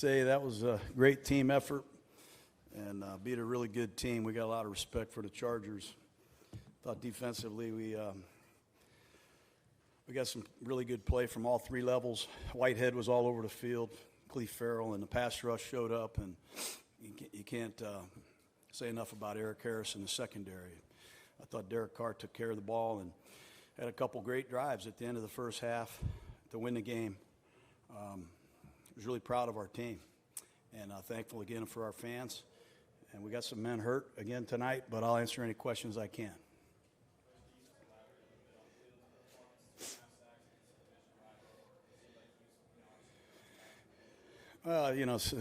Say that was a great team effort and beat a really good team. We got a lot of respect for the Chargers. Thought defensively we got some really good play from all three levels. Whitehead was all over the field. Cleve Farrell and the pass rush showed up, and you can't say enough about Eric Harris in the secondary. I thought Derek Carr took care of the ball and had a couple great drives at the end of the first half to win the game. Was really proud of our team, and thankful again for our fans. And we got some men hurt again tonight, but I'll answer any questions I can.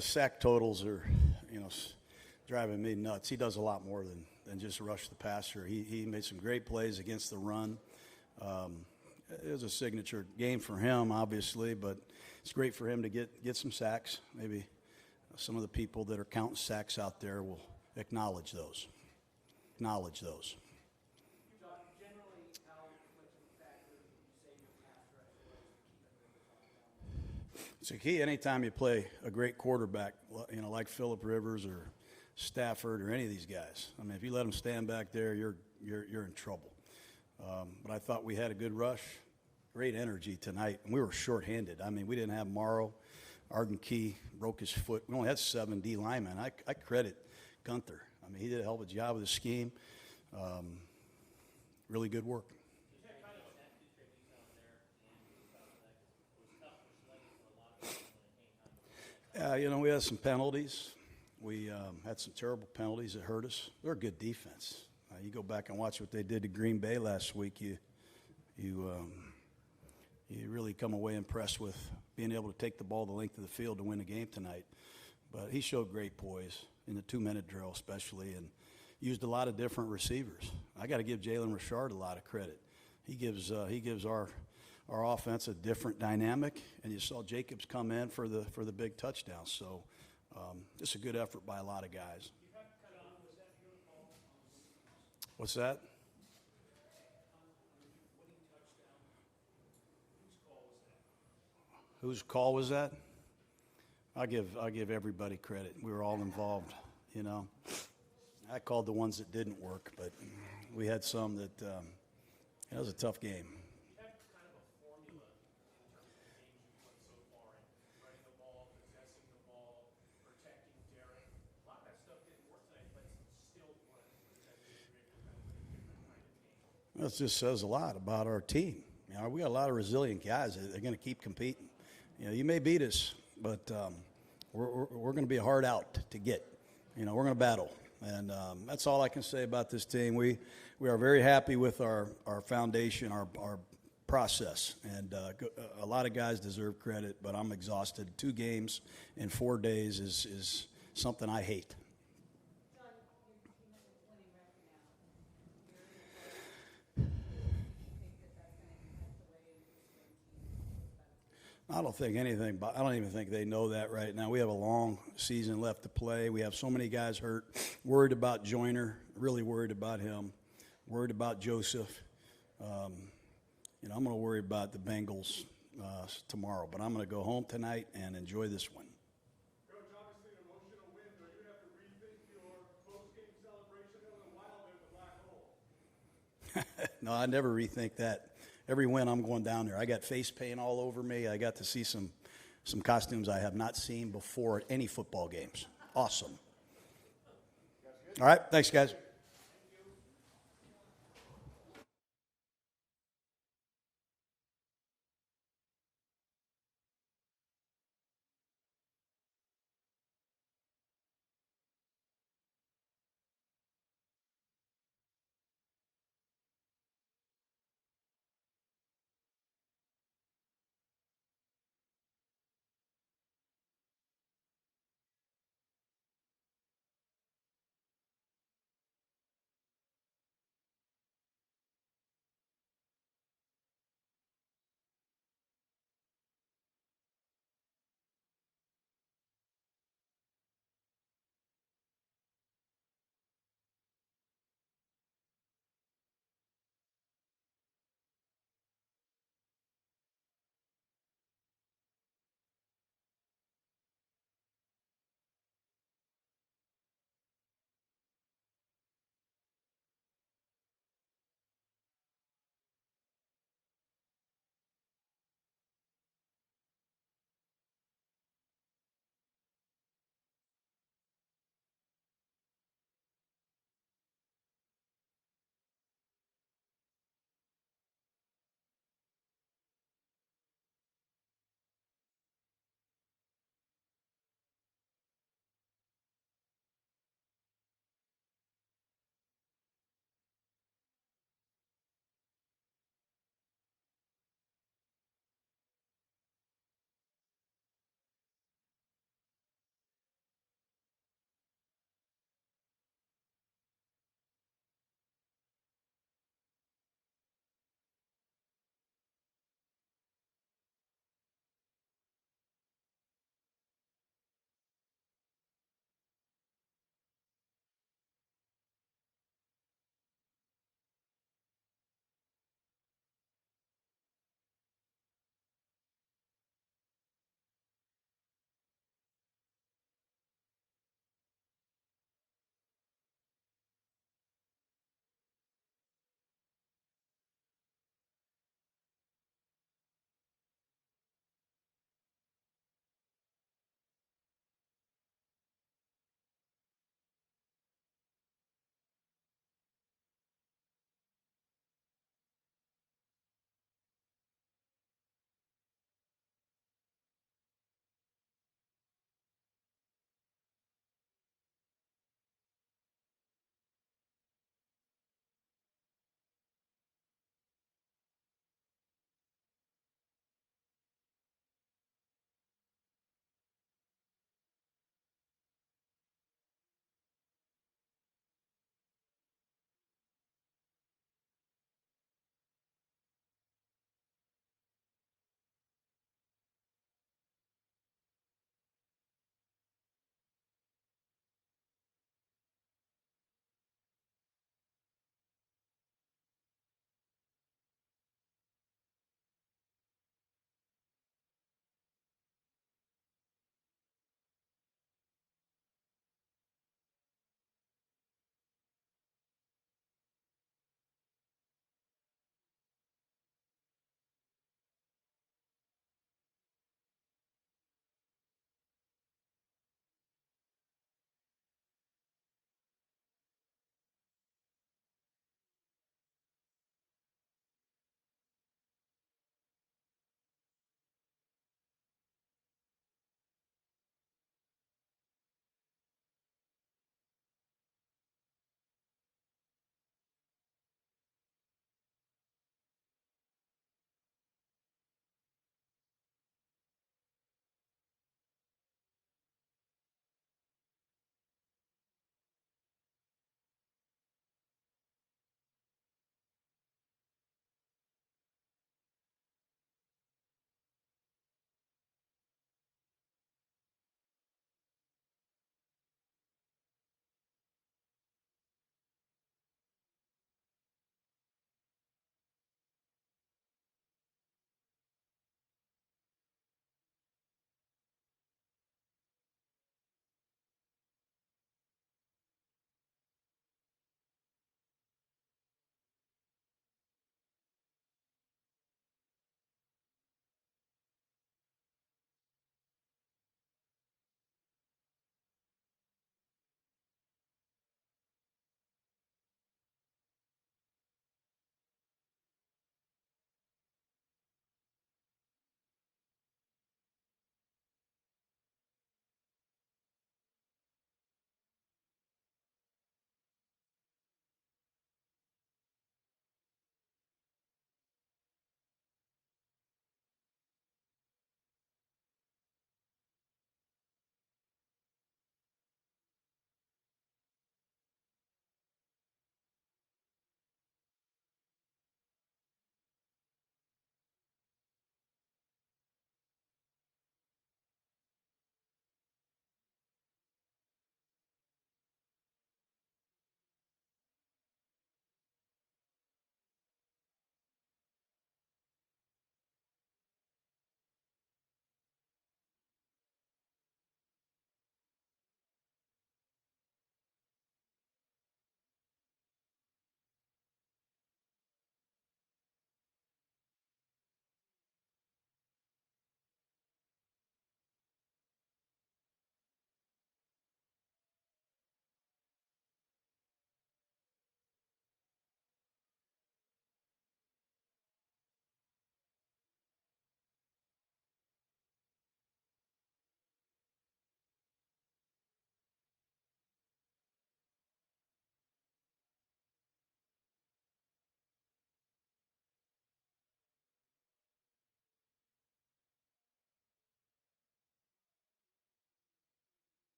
Sack totals are, driving me nuts. He does a lot more than just rush the passer. He made some great plays against the run. It was a signature game for him, obviously, but it's great for him to get some sacks. Maybe some of the people that are counting sacks out there will acknowledge those. It's a key anytime you play a great quarterback, like Phillip Rivers or Stafford or any of these guys. I mean, if you let them stand back there, you're in trouble. But I thought we had a good rush, great energy tonight, and we were shorthanded. I mean, we didn't have Morrow. Arden Key broke his foot. We only had 7 D linemen. I credit Gunther. I mean, he did a hell of a job with the scheme. Really good work. We had some penalties. We had some terrible penalties that hurt us. They're a good defense. You go back and watch what they did to Green Bay last week. You really come away impressed with being able to take the ball the length of the field to win the game tonight. But he showed great poise in the 2-minute drill especially, and used a lot of different receivers. I got to give Jalen Richard a lot of credit. He gives our offense a different dynamic, and you saw Jacobs come in for the big touchdown. So it's a good effort by a lot of guys. What's that? Whose call was that? I'll give everybody credit. We were all involved, I called the ones that didn't work, but we had some that it was a tough game. That just says a lot about our team. We got a lot of resilient guys. They're going to keep competing. You may beat us, but we're going to be hard out to get. We're going to battle, and that's all I can say about this team. We are very happy with our foundation, our process, and a lot of guys deserve credit, but I'm exhausted. 2 games in 4 days is something I hate. I don't even think they know that right now. We have a long season left to play. We have so many guys hurt. Worried about Joyner, really worried about him. Worried about Joseph. I'm going to worry about the Bengals tomorrow, but I'm going to go home tonight and enjoy this one. Coach, obviously an emotional win, but you're going to have to rethink your post-game celebration. It was wild in the black hole. No, I never rethink that. Every win, I'm going down there. I got face paint all over me. I got to see some costumes I have not seen before at any football games. Awesome. All right, thanks, guys.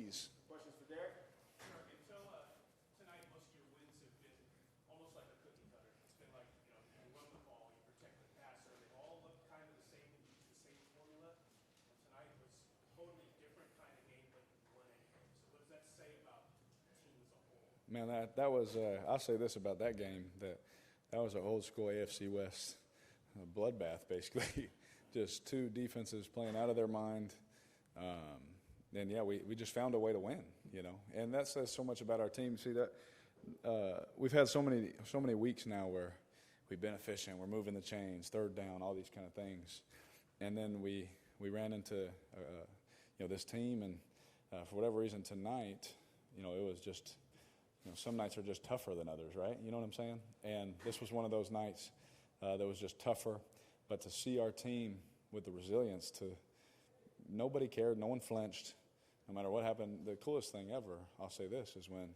please. Questions for Derek? Sure. Until tonight, most of your wins have been almost like a cookie cutter. It's been like, you run the ball, you protect the passer. They all look kind of the same, you use the same formula. And tonight was a totally different kind of game, but you won anyway. So what does that say about the team as a whole? Man, that was, I'll say this about that game, that was an old school AFC West bloodbath, basically. Just two defenses playing out of their mind. And yeah, we just found a way to win, and that says so much about our team. See that we've had so many weeks now where we've been efficient, we're moving the chains, third down, all these kind of things, and then we ran into this team, and for whatever reason tonight, it was just some nights are just tougher than others, right? You know what I'm saying? And this was one of those nights that was just tougher, but to see our team with the resilience to. Nobody cared. No one flinched. No matter what happened, the coolest thing ever, I'll say this, is when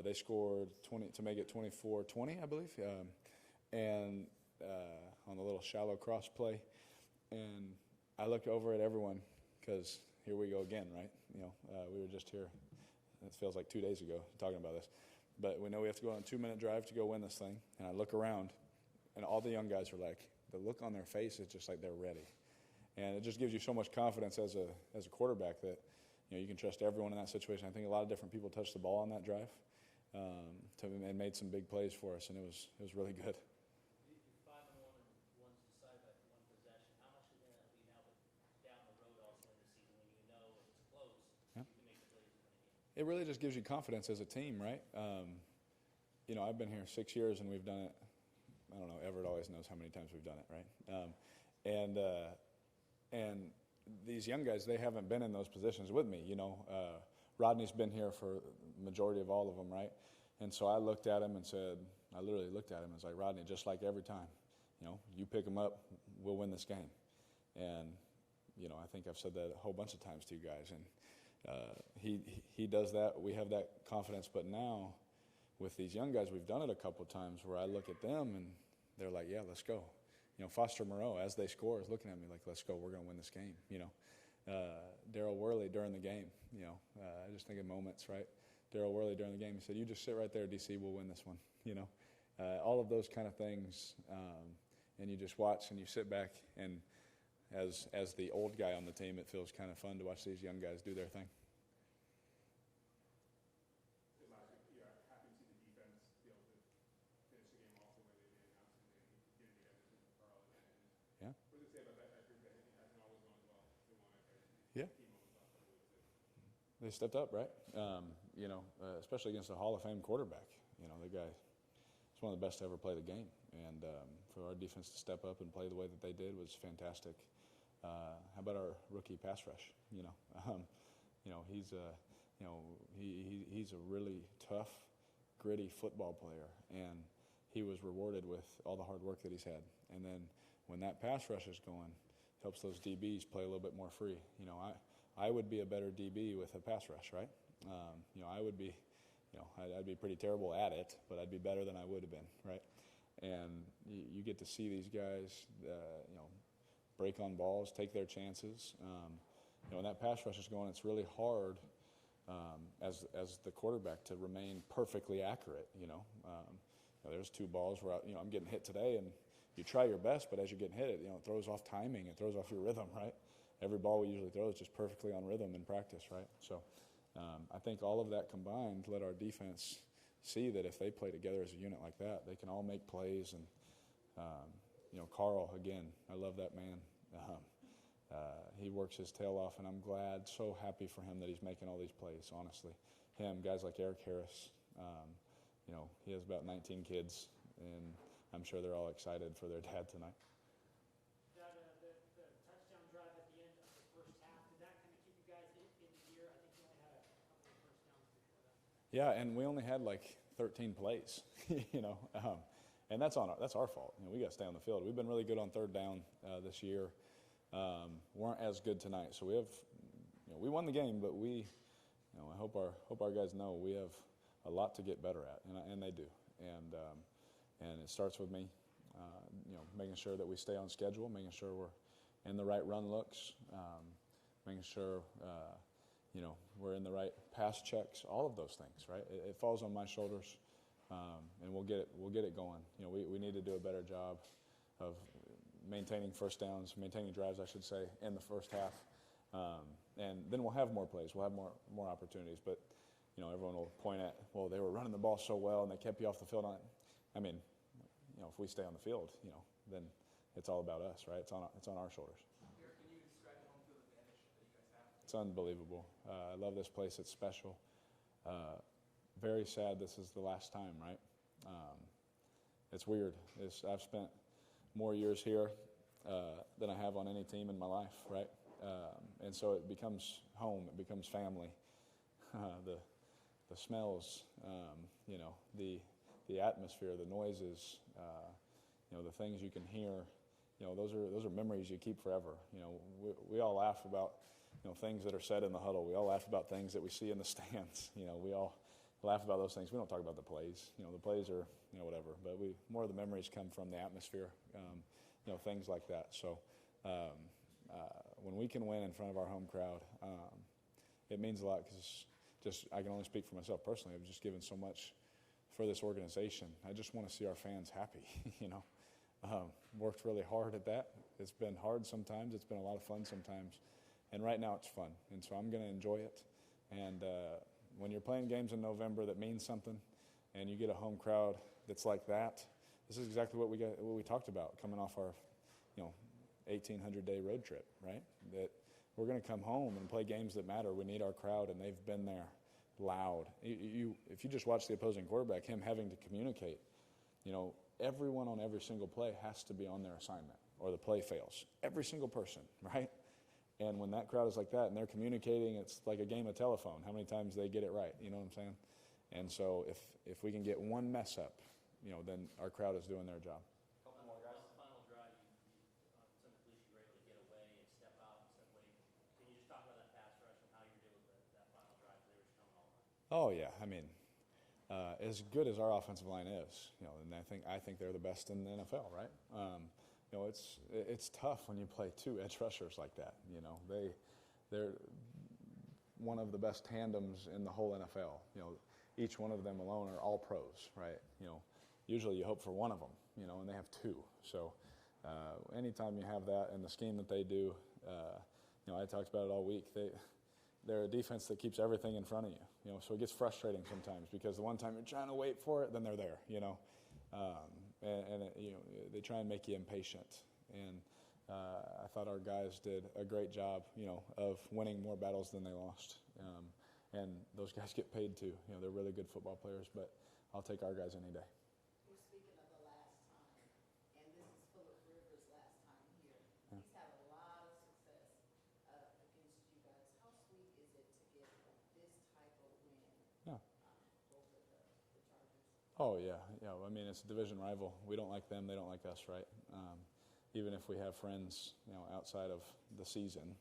they scored 20 to make it 24-20, I believe, and on a little shallow cross play. And I looked over at everyone because here we go again, right? We were just here, it feels like 2 days ago, talking about this. But we know we have to go on a 2-minute drive to go win this thing. And I look around, and all the young guys are like, the look on their face is just like they're ready. And it just gives you so much confidence as a quarterback that you can trust everyone in that situation. I think a lot of different people touched the ball on that drive and made some big plays for us, and it was really good. You're 5-1 and one's decided by one possession. How much are going to be now down the road also in the season when it's close? Yeah. You can make the plays to win a game. It really just gives you confidence as a team, right? I've been here 6 years and we've done it. I don't know. Everett always knows how many times we've done it, right? And these young guys, they haven't been in those positions with me. Rodney's been here for the majority of all of them, right? And so I looked at him and said, I literally looked at him and was like, Rodney, just like every time, you pick him up, we'll win this game. And, I think I've said that a whole bunch of times to you guys. And he does that. We have that confidence. But now with these young guys, we've done it a couple of times where I look at them and they're like, yeah, let's go. Foster Moreau, as they score, is looking at me like, let's go, we're going to win this game, Daryl Worley during the game, I just think of moments, right? Daryl Worley during the game, he said, you just sit right there, DC, we'll win this one, all of those kind of things, and you just watch and you sit back, and as the old guy on the team, it feels kind of fun to watch these young guys do their thing. They stepped up, right? Especially against a Hall of Fame quarterback. The guy is one of the best to ever play the game. And for our defense to step up and play the way that they did was fantastic. How about our rookie pass rush? He's a really tough, gritty football player, and he was rewarded with all the hard work that he's had. And then when that pass rush is going, it helps those DBs play a little bit more free. I would be a better DB with a pass rush, right? I would be, I'd be pretty terrible at it, but I'd be better than I would have been, right? And you get to see these guys, break on balls, take their chances. When that pass rush is going, it's really hard as the quarterback to remain perfectly accurate. There's two balls where I'm getting hit today, and you try your best, but as you're getting hit, it throws off timing, it throws off your rhythm, right? Every ball we usually throw is just perfectly on rhythm in practice, right? So I think all of that combined let our defense see that if they play together as a unit like that, they can all make plays. And, Carl, again, I love that man. He works his tail off, and I'm glad, so happy for him that he's making all these plays, honestly. Him, guys like Eric Harris, he has about 19 kids, and I'm sure they're all excited for their dad tonight. The touchdown drive at the end of the first half, did that kind of keep you guys in the gear? I think you only had a couple of first downs before that. Yeah, and we only had like 13 plays, and that's our fault. We got to stay on the field. We've been really good on third down this year. Weren't as good tonight, so we won the game, but I hope our guys know we have a lot to get better at, and they do. And it starts with me, making sure that we stay on schedule, making sure we're in the right run looks, making sure we're in the right pass checks, all of those things, right? It falls on my shoulders, and we'll get it going. We need to do a better job of maintaining first downs, maintaining drives, I should say, in the first half. And then we'll have more plays. We'll have more opportunities. But, everyone will point at, well, they were running the ball so well and they kept you off the field. I mean, if we stay on the field, then it's all about us, right? It's on our shoulders. Derek, can you describe the home field advantage that you guys have? It's unbelievable. I love this place. It's special. Very sad this is the last time, right? It's weird. I've spent more years here than I have on any team in my life, right? And so it becomes home. It becomes family. The smells, the atmosphere, the noises, the things you can hear. Those are memories you keep forever. We all laugh about things that are said in the huddle. We all laugh about things that we see in the stands. We all laugh about those things. We don't talk about the plays. The plays are whatever. But more of the memories come from the atmosphere. Things like that. So when we can win in front of our home crowd, it means a lot because I can only speak for myself personally. I've just given so much for this organization. I just want to see our fans happy. Worked really hard at that. It's been hard sometimes. It's been a lot of fun sometimes. And right now it's fun. And so I'm going to enjoy it. And when you're playing games in November that mean something and you get a home crowd that's like that, this is exactly what we talked about coming off our 1,800-day road trip, right? That we're going to come home and play games that matter. We need our crowd, and they've been there loud. If you just watch the opposing quarterback, him having to communicate, everyone on every single play has to be on their assignment or the play fails. Every single person, right? And when that crowd is like that and they're communicating, it's like a game of telephone, how many times they get it right, you know what I'm saying? And so if we can get one mess up, then our crowd is doing their job. Couple more guys. Final drive, some of the police, you were able to get away and step out instead of waiting. Can you just talk about that pass rush and how you were able to that final drive? They were just coming all night. Oh yeah, I mean, as good as our offensive line is, and I think they're the best in the NFL, right? It's tough when you play two edge rushers like that. They're one of the best tandems in the whole NFL. Each one of them alone are all pros, right? Usually you hope for one of them, and they have two. So anytime you have that and the scheme that they do, I talked about it all week. They're a defense that keeps everything in front of you. So it gets frustrating sometimes because the one time you're trying to wait for it, then they're there. They try and make you impatient. And I thought our guys did a great job, of winning more battles than they lost. And those guys get paid too. They're really good football players, but I'll take our guys any day. We're speaking of the last time, and this is Phillip Rivers' last time here. Yeah. He's had a lot of success against you guys. How sweet is it to get this type of win Yeah. over the Chargers? Oh, yeah. I mean, it's a division rival. We don't like them. They don't like us, right? Even if we have friends, outside of the season,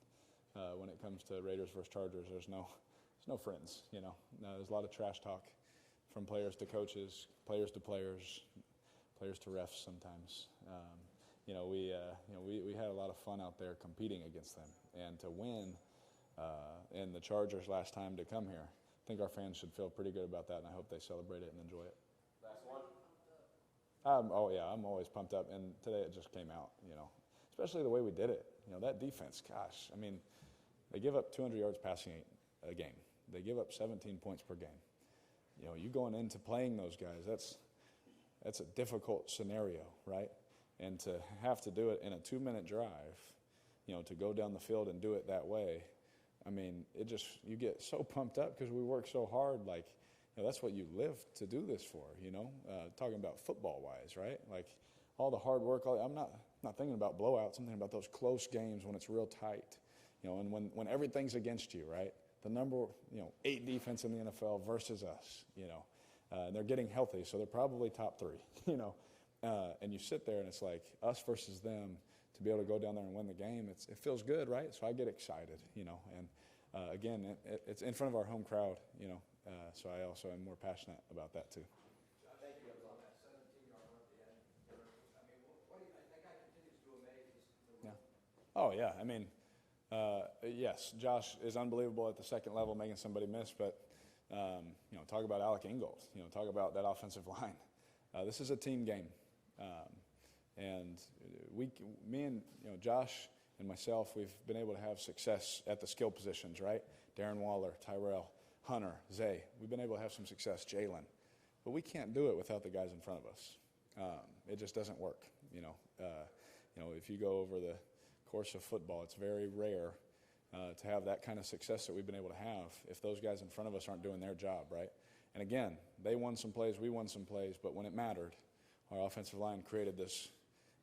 when it comes to Raiders versus Chargers, there's no friends, There's a lot of trash talk from players to coaches, players to players, players to refs sometimes. We had a lot of fun out there competing against them. And to win and the Chargers last time to come here, I think our fans should feel pretty good about that, and I hope they celebrate it and enjoy it. Last one. I'm always pumped up, and today it just came out, especially the way we did it. That defense, gosh, I mean, they give up 200 yards passing a game. They give up 17 points per game. You going into playing those guys, that's a difficult scenario, right? And to have to do it in a 2-minute drive, to go down the field and do it that way, I mean, you get so pumped up because we work so hard, like, that's what you live to do this for, talking about football-wise, right? Like, all the hard work, I'm not thinking about blowouts. I'm thinking about those close games when it's real tight, and when everything's against you, right? The number 8 defense in the NFL versus us, and they're getting healthy, so they're probably top 3, and you sit there and it's like us versus them. To be able to go down there and win the game, it feels good, right? So I get excited, and again, it's in front of our home crowd, so I also am more passionate about that too. Thank you on that 17-yard run at the end. I mean, what do you think? That guy continues to amaze. Yeah. Oh yeah. I mean, Yes, Josh is unbelievable at the second level, making somebody miss. But talk about Alec Ingold. Talk about that offensive line. This is a team game, and me and Josh and myself, we've been able to have success at the skill positions. Right, Darren Waller, Tyrell, Hunter, Zay. We've been able to have some success. Jalen, but we can't do it without the guys in front of us. It just doesn't work. If you go over the course of football, it's very rare to have that kind of success that we've been able to have if those guys in front of us aren't doing their job, right? And again, they won some plays, we won some plays, but when it mattered, our offensive line created this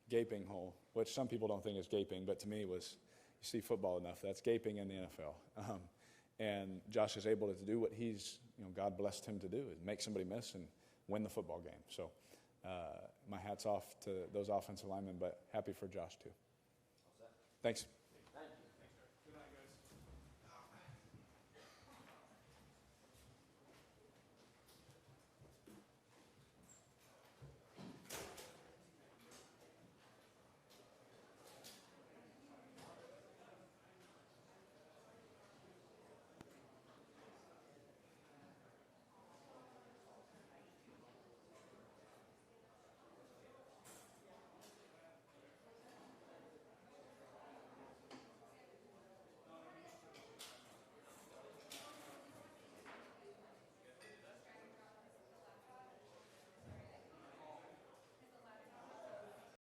gaping hole, which some people don't think is gaping, but to me was, you see football enough, that's gaping in the NFL. And Josh is able to do what God blessed him to do, is make somebody miss and win the football game. So my hat's off to those offensive linemen, but happy for Josh too. Thanks.